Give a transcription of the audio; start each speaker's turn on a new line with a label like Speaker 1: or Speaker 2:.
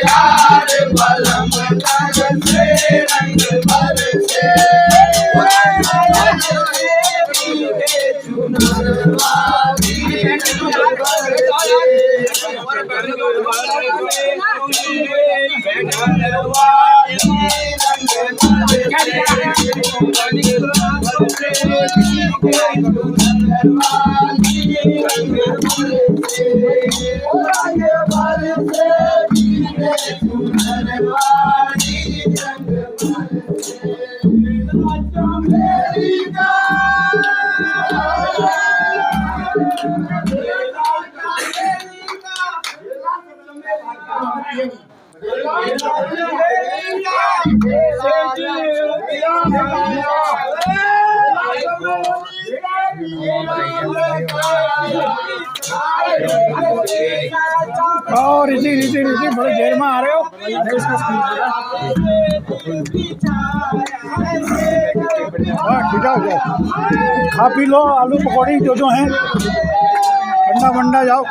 Speaker 1: यार बलम से रंग बरसे
Speaker 2: और रीति बड़ी देर में आ रहे हो। ठीक है, खा पी लो, आलू पकौड़ी जो हैं, ठंडा वंडा जाओ।